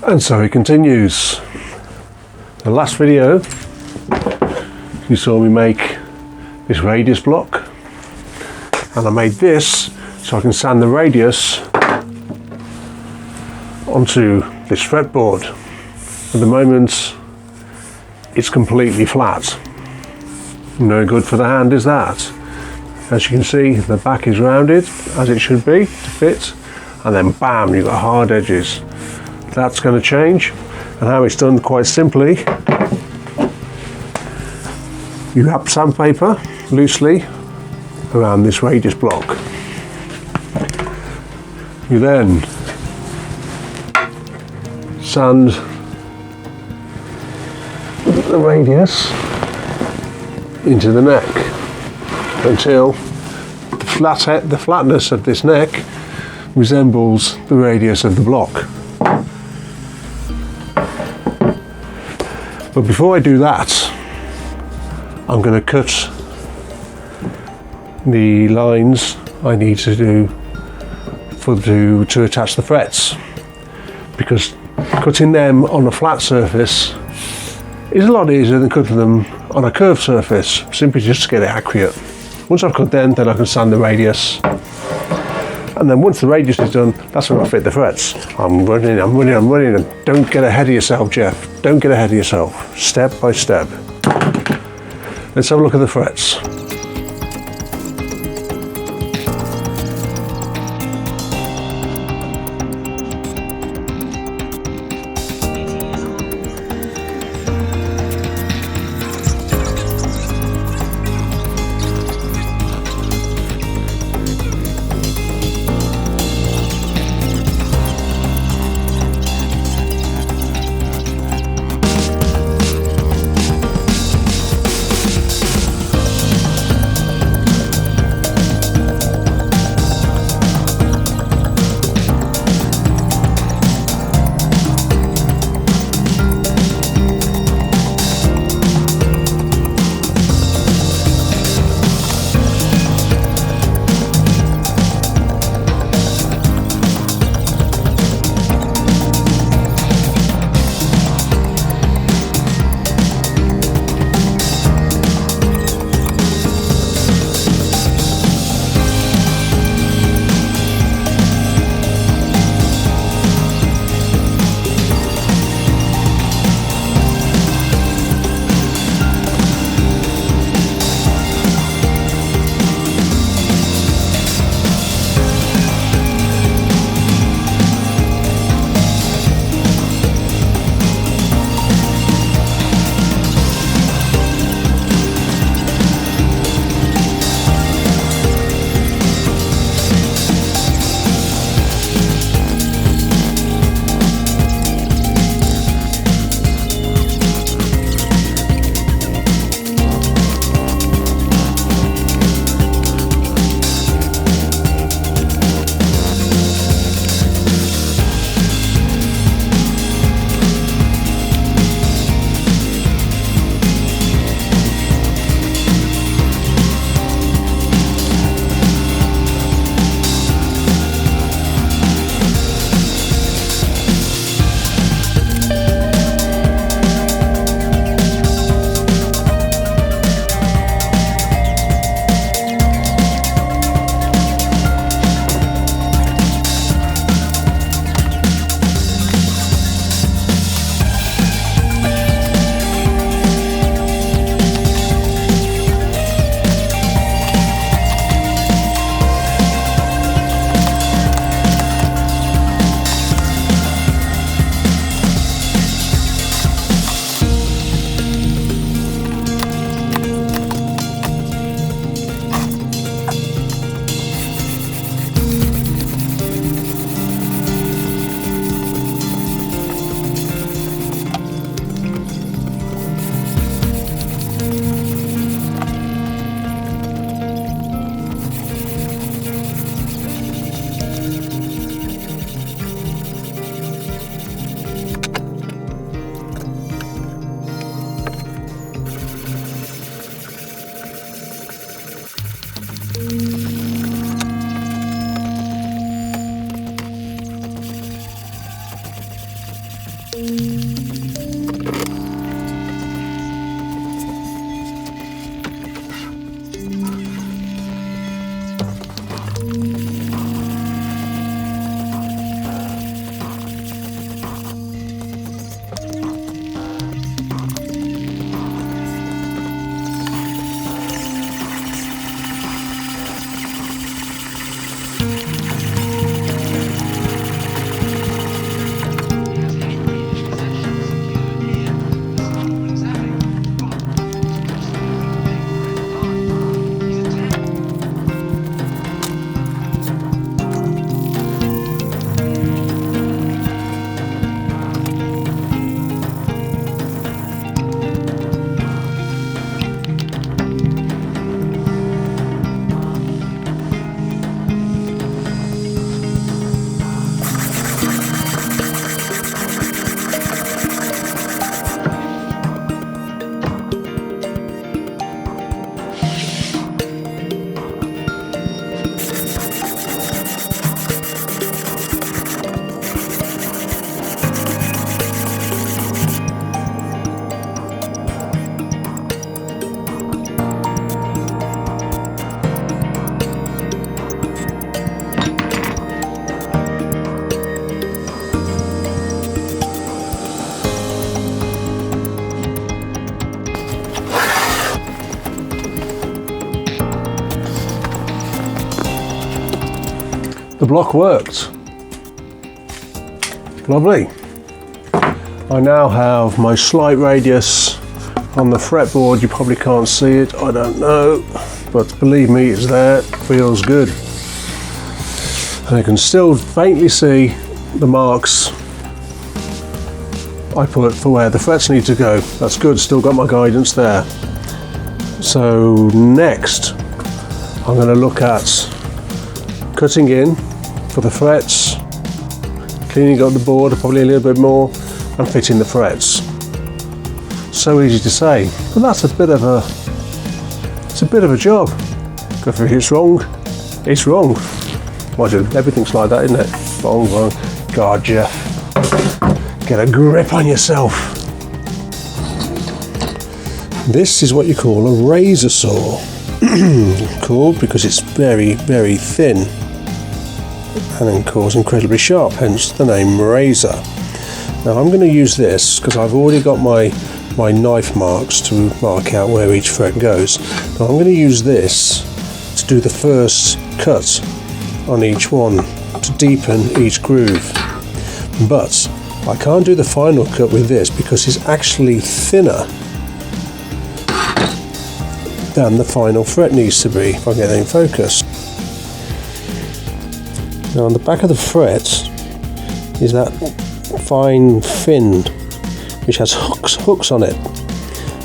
And so he continues. The last video you saw me make this radius block, and I made this so I can sand the radius onto this fretboard. At the moment it's completely flat. No good for the hand is that. As you can see, the back is rounded as it should be to fit, and then bam, you've got hard edges. That's going to change, and how it's done quite simply, you wrap sandpaper loosely around this radius block. You then sand the radius into the neck until the flatness of this neck resembles the radius of the block. But before I do that, I'm going to cut the lines I need to do to attach the frets, because cutting them on a flat surface is a lot easier than cutting them on a curved surface, simply just to get it accurate. Once I've cut them, then I can sand the radius, and then once the radius is done, that's when I fit the frets. I'm running, and don't get ahead of yourself, Jeff. Don't get ahead of yourself. Step by step. Let's have a look at the frets. the block worked. Lovely. I now have my slight radius on the fretboard. You probably can't see it, I don't know, but believe me, it's there. Feels good. And I can still faintly see the marks I put for where the frets need to go. That's good, still got my guidance there. So next I'm going to look at cutting in for the frets, cleaning up the board probably a little bit more, and fitting the frets. So easy to say, but that's a bit of a job. Because if it's wrong, it's wrong. Mind you, everything's like that, isn't it? Wrong, wrong. God, Jeff, get a grip on yourself. This is what you call a razor saw. Called because it's very, very thin, and then of course incredibly sharp, hence the name razor. Now I'm going to use this because I've already got my knife marks to mark out where each fret goes. Now I'm going to use this to do the first cut on each one to deepen each groove, but I can't do the final cut with this because it's actually thinner than the final fret needs to be, if I get that in focus. Now on the back of the fret is that fine fin which has hooks on it.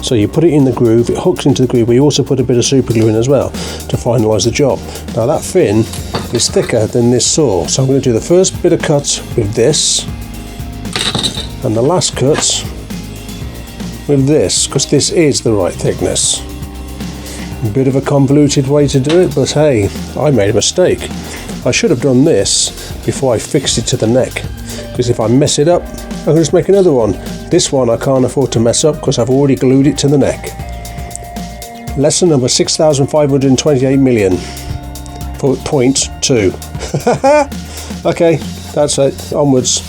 So you put it in the groove, it hooks into the groove, but you also put a bit of super glue in as well to finalise the job. Now that fin is thicker than this saw, so I'm going to do the first bit of cut with this and the last cut with this, because this is the right thickness. A bit of a convoluted way to do it, but hey, I made a mistake. I should have done this before I fixed it to the neck, because if I mess it up, I can just make another one. This one I can't afford to mess up because I've already glued it to the neck. Lesson number 6,528 million. Point 2. Okay, that's it. Onwards.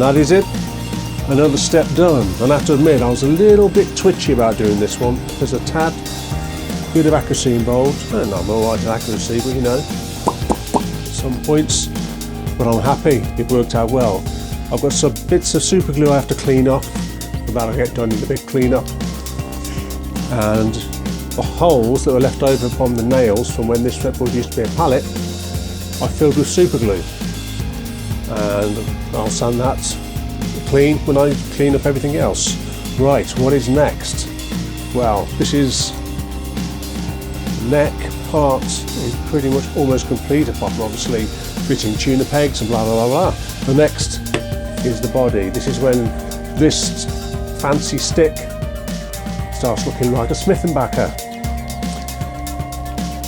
that is it. Another step done. And I have to admit, I was a little bit twitchy about doing this one. There's a tad bit of accuracy involved. And I'm alright with accuracy, but you know, some points. But I'm happy, it worked out well. I've got some bits of super glue I have to clean off, but that'll get done in a bit cleanup. And the holes that were left over from the nails from when this fretboard used to be a pallet, I filled with super glue. And I'll sand that clean when I clean up everything else. Right, what is next? Well, this is neck part is pretty much almost complete, apart from obviously fitting tuner pegs and blah blah blah blah. The next is the body. This is when this fancy stick starts looking like a Rickenbacker.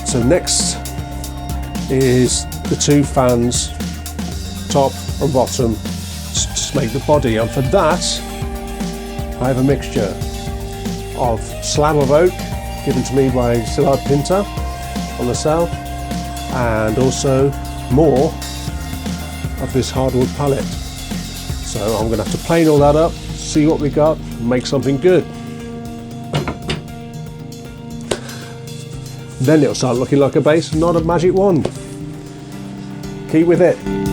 So next is the two fans, top and bottom, to make the body, and for that I have a mixture of slab of oak given to me by Sillard Pinter on the south, and also more of this hardwood pallet. So I'm going to have to plane all that up, see what we got, and make something good. Then it'll start looking like a base, not a magic wand. Keep with it.